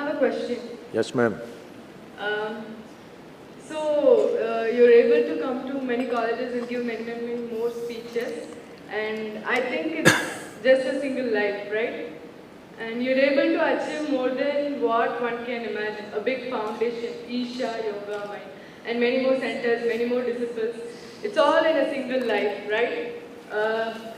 have a question. Yes, ma'am. Um, you're able to come to many colleges and give many more speeches, and I think it's just a single life, right? And you're able to achieve more than what one can imagine. A big foundation, Isha, Yoga, Mind, and many more centers, many more disciples. It's all in a single life, right?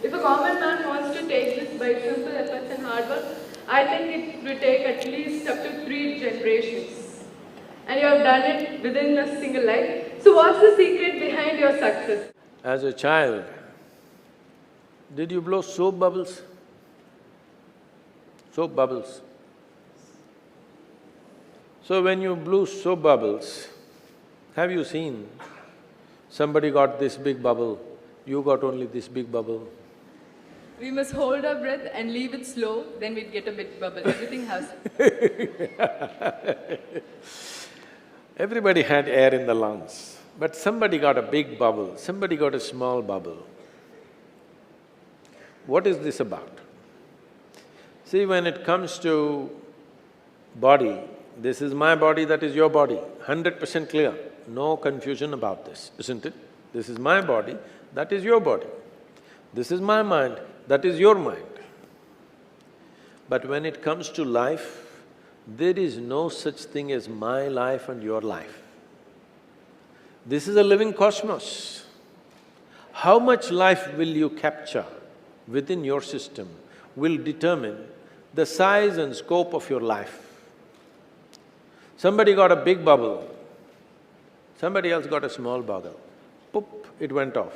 If a common man wants to take this by simple efforts and hard work, I think it will take at least up to 3 generations. And you have done it within a single life. So what's the secret behind your success? As a child, did you blow soap bubbles? Soap bubbles. So when you blew soap bubbles, have you seen somebody got this big bubble, you got only this big bubble? We must hold our breath and leave it slow, then we'd get a big bubble. Everything has… Everybody had air in the lungs, but somebody got a big bubble, somebody got a small bubble. What is this about? See, when it comes to body, this is my body, that is your body, 100% clear, no confusion about this, isn't it? This is my body, that is your body. This is my mind, that is your mind. But when it comes to life, there is no such thing as my life and your life. This is a living cosmos. How much life will you capture within your system will determine the size and scope of your life. Somebody got a big bubble, somebody else got a small bubble, poop, it went off.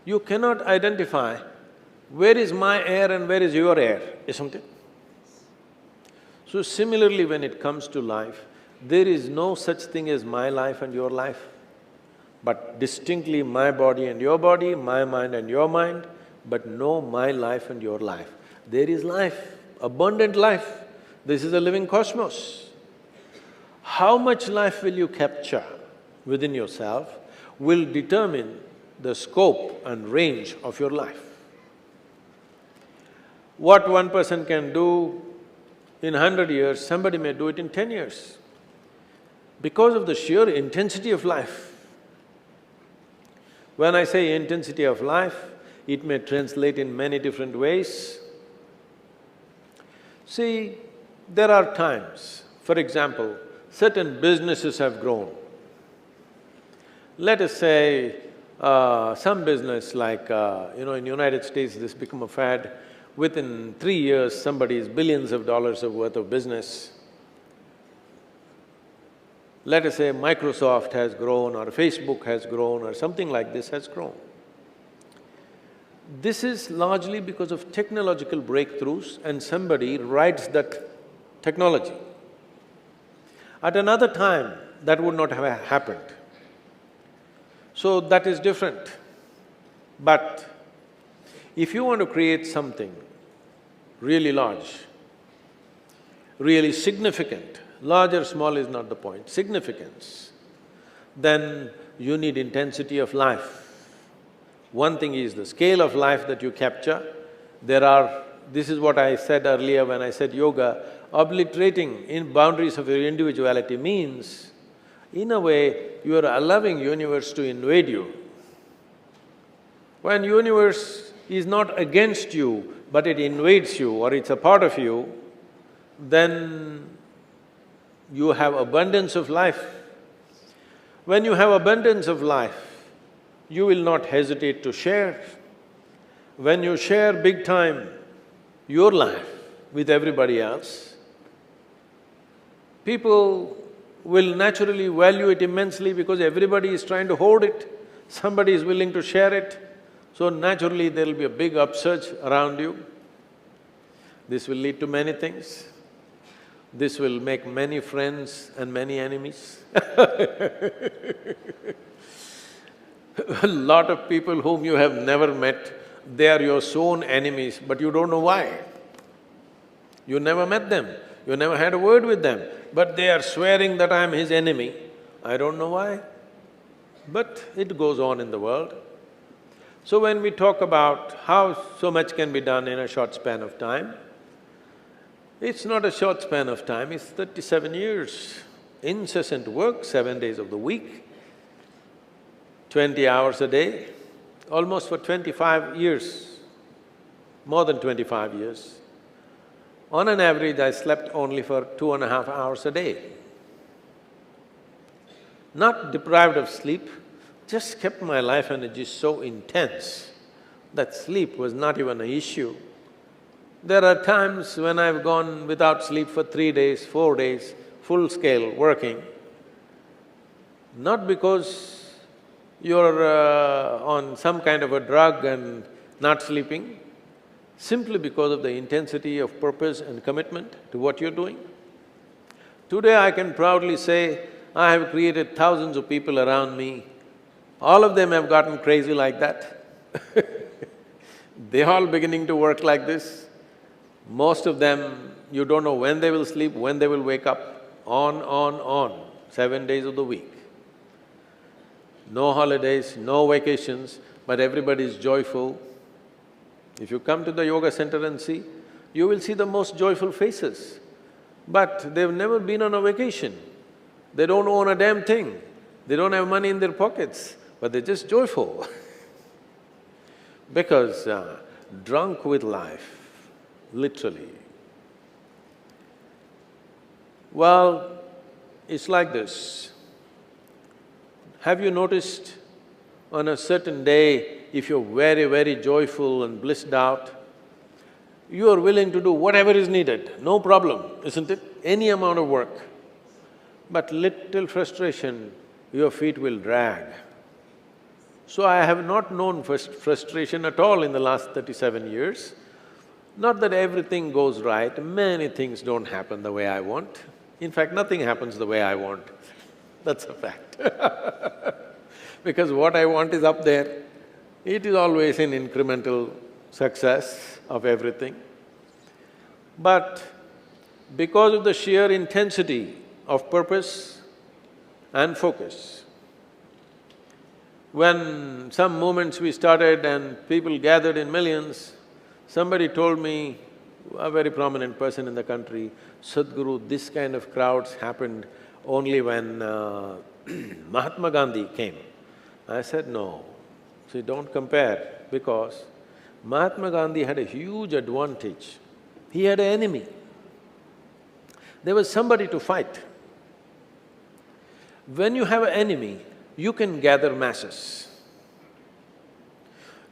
You cannot identify where is my air and where is your air, isn't it? So similarly, when it comes to life, there is no such thing as my life and your life, but distinctly my body and your body, my mind and your mind, but no my life and your life. There is life, abundant life. This is a living cosmos. How much life will you capture within yourself will determine the scope and range of your life. What one person can do in 100 years, somebody may do it in 10 years. Because of the sheer intensity of life. When I say intensity of life, it may translate in many different ways. See, there are times, for example, certain businesses have grown. Let us say, some business like, in United States this become a fad, within 3 years somebody is billions of dollars of worth of business. Let us say Microsoft has grown or Facebook has grown or something like this has grown. This is largely because of technological breakthroughs and somebody rides that technology. At another time, that would not have happened. So that is different. But if you want to create something really large, really significant, large or small is not the point, significance, then you need intensity of life. One thing is the scale of life that you capture. This is what I said earlier when I said yoga, obliterating in boundaries of your individuality means, in a way, you are allowing universe to invade you. When universe is not against you, but it invades you or it's a part of you, then you have abundance of life. When you have abundance of life, you will not hesitate to share. When you share big time your life with everybody else, people will naturally value it immensely because everybody is trying to hoard it, somebody is willing to share it, so naturally there will be a big upsurge around you. This will lead to many things. This will make many friends and many enemies. A lot of people whom you have never met, they are your sworn enemies, but you don't know why. You never met them, you never had a word with them, but they are swearing that I am his enemy. I don't know why, but it goes on in the world. So when we talk about how so much can be done in a short span of time, It's not a short span of time, it's 37 years. Incessant work, 7 days of the week, 20 hours a day, almost for 25 years, more than 25 years. On an average, I slept only for 2.5 hours a day. Not deprived of sleep, just kept my life energy so intense that sleep was not even an issue. There are times when I've gone without sleep for 3 days, 4 days, full-scale working, not because you're on some kind of a drug and not sleeping, simply because of the intensity of purpose and commitment to what you're doing. Today I can proudly say, I have created thousands of people around me, all of them have gotten crazy like that. They're all beginning to work like this. Most of them, you don't know when they will sleep, when they will wake up, on, 7 days of the week. No holidays, no vacations, but everybody is joyful. If you come to the yoga center and see, you will see the most joyful faces. But they've never been on a vacation. They don't own a damn thing. They don't have money in their pockets, but they're just joyful because drunk with life, literally. Well, it's like this. Have you noticed on a certain day, if you're very, very joyful and blissed out, you are willing to do whatever is needed, no problem, isn't it? Any amount of work. But little frustration, your feet will drag. So I have not known frustration at all in the last 37 years. Not that everything goes right, many things don't happen the way I want. In fact, nothing happens the way I want, that's a fact. Because what I want is up there. It is always an incremental success of everything. But because of the sheer intensity of purpose and focus, when some movements we started and people gathered in millions, somebody told me, a very prominent person in the country, Sadhguru, this kind of crowds happened only when Mahatma Gandhi came. I said, no, see, don't compare, because Mahatma Gandhi had a huge advantage. He had an enemy. There was somebody to fight. When you have an enemy, you can gather masses.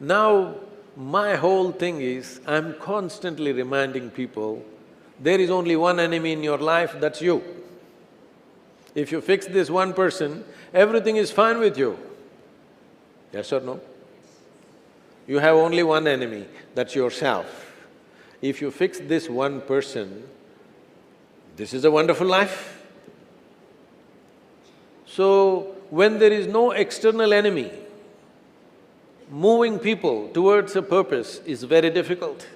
Now, my whole thing is, I'm constantly reminding people, there is only one enemy in your life, that's you. If you fix this one person, everything is fine with you. Yes or no? You have only one enemy, that's yourself. If you fix this one person, this is a wonderful life. So, when there is no external enemy, moving people towards a purpose is very difficult.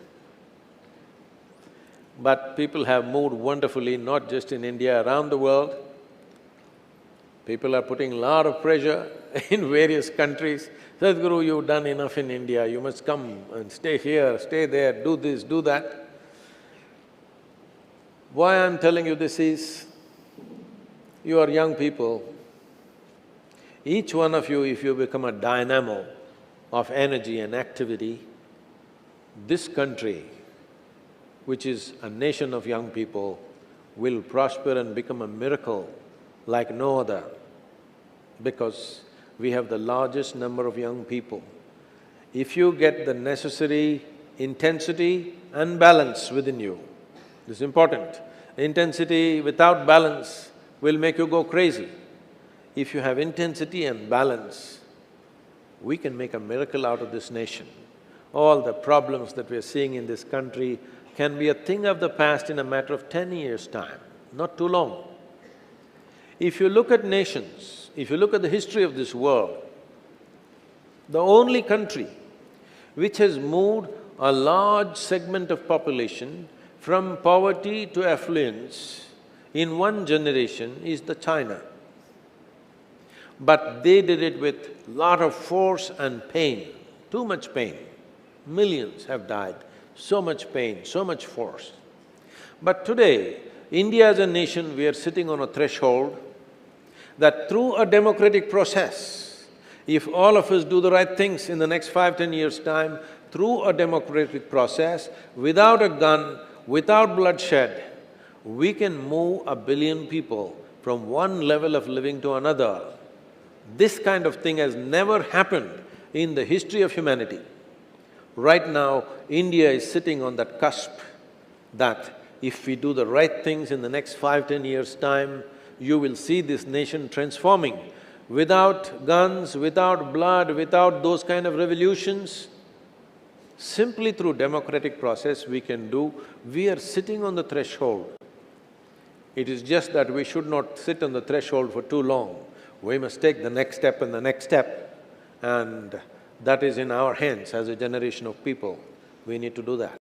But people have moved wonderfully, not just in India, around the world. People are putting a lot of pressure in various countries. Sadhguru, you've done enough in India, you must come and stay here, stay there, do this, do that. Why I'm telling you this is, you are young people. Each one of you, if you become a dynamo of energy and activity, this country, which is a nation of young people, will prosper and become a miracle like no other, because we have the largest number of young people. If you get the necessary intensity and balance within you, this is important. Intensity without balance will make you go crazy. If you have intensity and balance, we can make a miracle out of this nation. All the problems that we are seeing in this country can be a thing of the past in a matter of 10 years' time, not too long. If you look at nations, if you look at the history of this world, the only country which has moved a large segment of population from poverty to affluence in one generation is the China. But they did it with lot of force and pain, too much pain. Millions have died, so much pain, so much force. But today, India as a nation, we are sitting on a threshold that through a democratic process, if all of us do the right things in the next 5–10 years' time, through a democratic process, without a gun, without bloodshed, we can move 1 billion people from one level of living to another. This kind of thing has never happened in the history of humanity. Right now, India is sitting on that cusp that if we do the right things in the next 5–10 years' time, you will see this nation transforming. Without guns, without blood, without those kind of revolutions, simply through democratic process we can do. We are sitting on the threshold. It is just that we should not sit on the threshold for too long. We must take the next step and the next step, and that is in our hands as a generation of people. We need to do that.